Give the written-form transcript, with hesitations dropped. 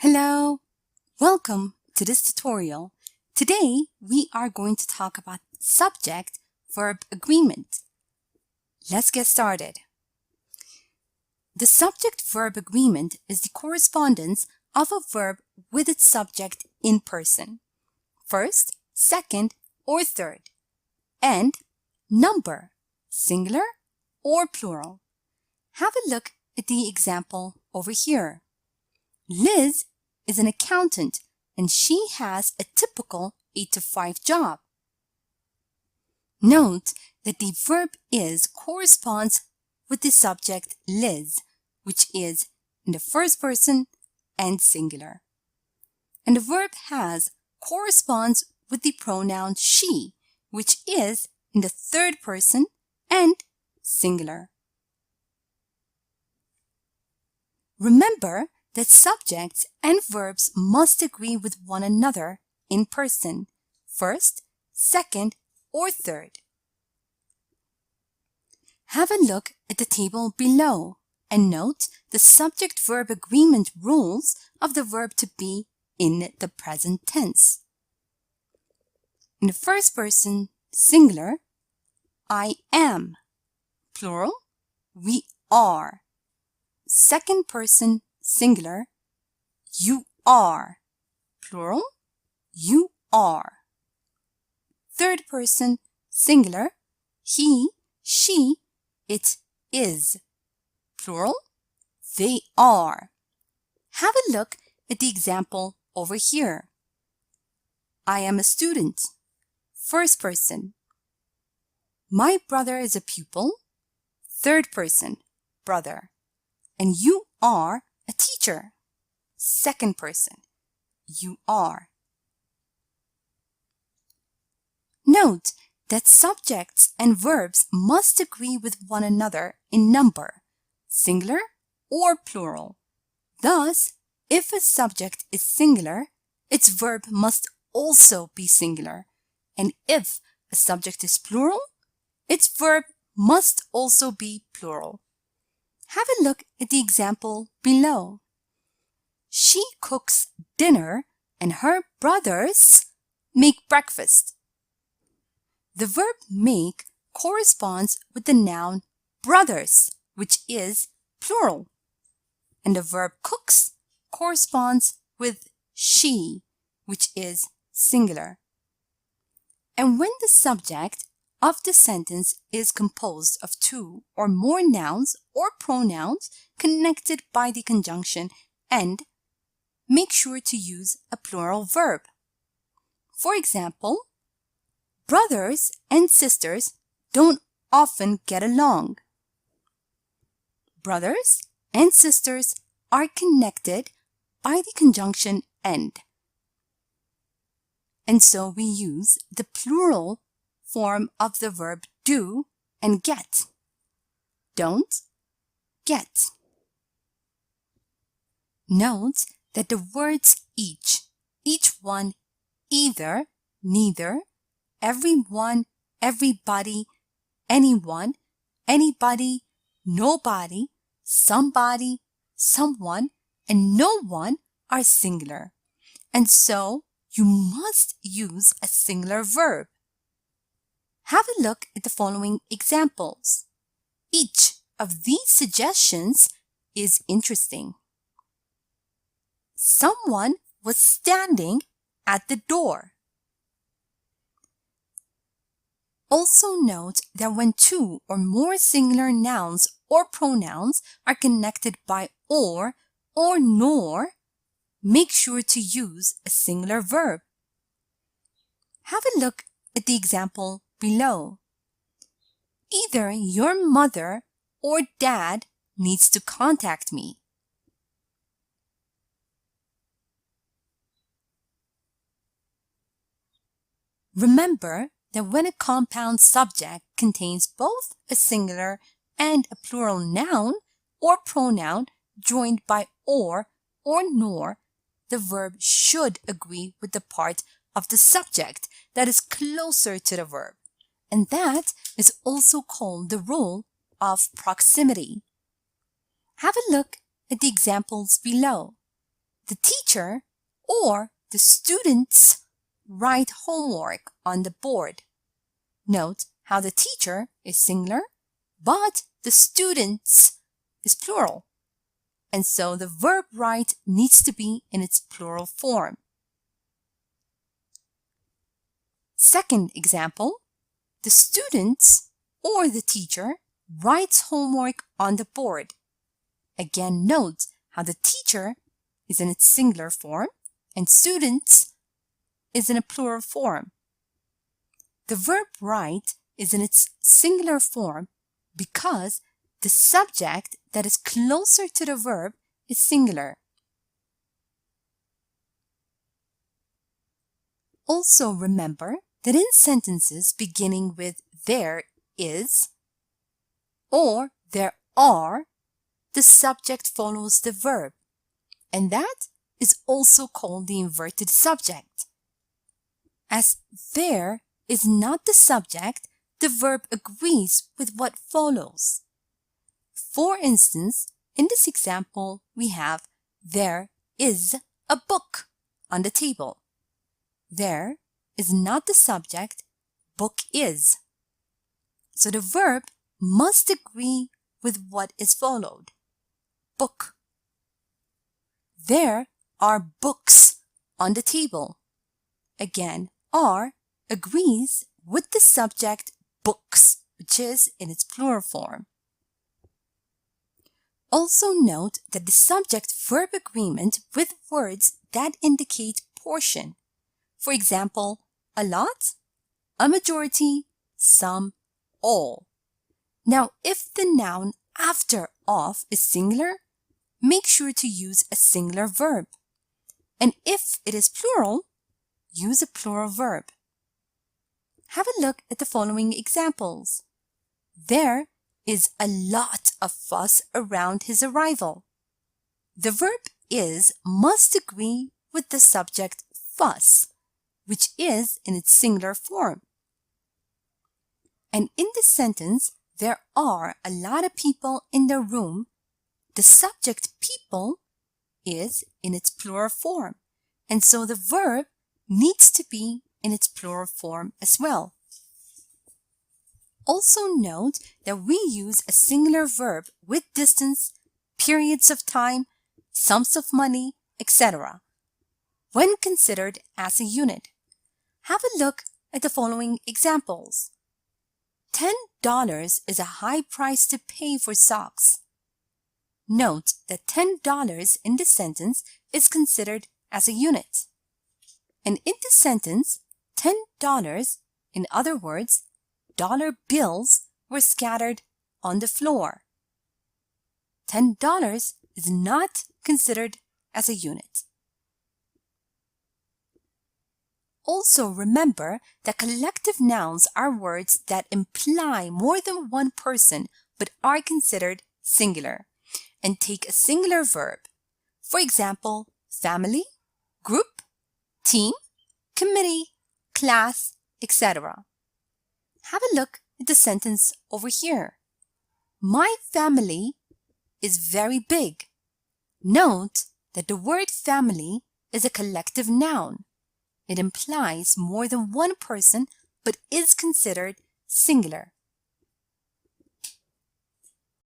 Hello, welcome to this tutorial. Today we are going to talk about subject-verb agreement. Let's get started. The subject-verb agreement is the correspondence of a verb with its subject in person, first, second, or third, and number, singular or plural. Have a look at the example over here. Liz is an accountant and she has a typical 8 to 5 job. Note that the verb is corresponds with the subject Liz, which is in the first person and singular. And the verb has corresponds with the pronoun she, which is in the third person and singular. Remember that subjects and verbs must agree with one another in person, first, second, or third. Have a look at the table below and note the subject-verb agreement rules of the verb to be in the present tense. In the first person, singular, I am. Plural, we are. Second person, singular, you are. Plural, you are. Third person, singular, he, she, it is. Plural, they are. Have a look at the example over here. I am a student. First person. My brother is a pupil. Third person, brother. And you are a teacher. Second person, you are. Note that subjects and verbs must agree with one another in number, singular or plural. Thus, if a subject is singular, its verb must also be singular. And if a subject is plural, its verb must also be plural. Have a look at the example below. She cooks dinner and her brothers make breakfast. The verb make corresponds with the noun brothers, which is plural. And the verb cooks corresponds with she, which is singular. And when the subject of the sentence is composed of two or more nouns or pronouns connected by the conjunction and, make sure to use a plural verb. For example, brothers and sisters don't often get along. Brothers and sisters are connected by the conjunction and. And so we use the plural form of the verb do and get. Don't, get. Note that the words each one, either, neither, everyone, everybody, anyone, anybody, nobody, somebody, someone, and no one are singular. And so you must use a singular verb. Have a look at the following examples. Each of these suggestions is interesting. Someone was standing at the door. Also note that when two or more singular nouns or pronouns are connected by or nor, make sure to use a singular verb. Have a look at the example below. Either your mother or dad needs to contact me. Remember that when a compound subject contains both a singular and a plural noun or pronoun joined by or nor, the verb should agree with the part of the subject that is closer to the verb. And that is also called the rule of proximity. Have a look at the examples below. the teacher or the students write homework on the board. Note how the teacher is singular, but the students is plural. And so the verb write needs to be in its plural form. Second example, the students or the teacher writes homework on the board. Again, note how the teacher is in its singular form and students is in a plural form. The verb write is in its singular form because the subject that is closer to the verb is singular. Also remember that in sentences beginning with there is or there are, the subject follows the verb, and that is also called the inverted subject. As there is not the subject, the verb agrees with what follows. For instance, in this example, we have there is a book on the table. There is not the subject, book is. So the verb must agree with what is followed. Book. There are books on the table. Again, are agrees with the subject books, which is in its plural form. Also note that the subject-verb agreement with words that indicate portion. For example, a lot, a majority, some, all. Now, if the noun after of is singular, make sure to use a singular verb. And if it is plural, use a plural verb. Have a look at the following examples. There is a lot of fuss around his arrival. The verb is must agree with the subject fuss, which is in its singular form. And in this sentence, there are a lot of people in the room. The subject people is in its plural form, and so the verb needs to be in its plural form as well. Also note that we use a singular verb with distance, periods of time, sums of money, etc. when considered as a unit. Have a look at the following examples. $10 is a high price to pay for socks. Note that $10 in this sentence is considered as a unit. And in this sentence, $10, in other words, dollar bills were scattered on the floor. $10 is not considered as a unit. Also remember that collective nouns are words that imply more than one person but are considered singular and take a singular verb. For example, family, group, team, committee, class, etc. Have a look at the sentence over here. My family is very big. Note that the word family is a collective noun. It implies more than one person but is considered singular.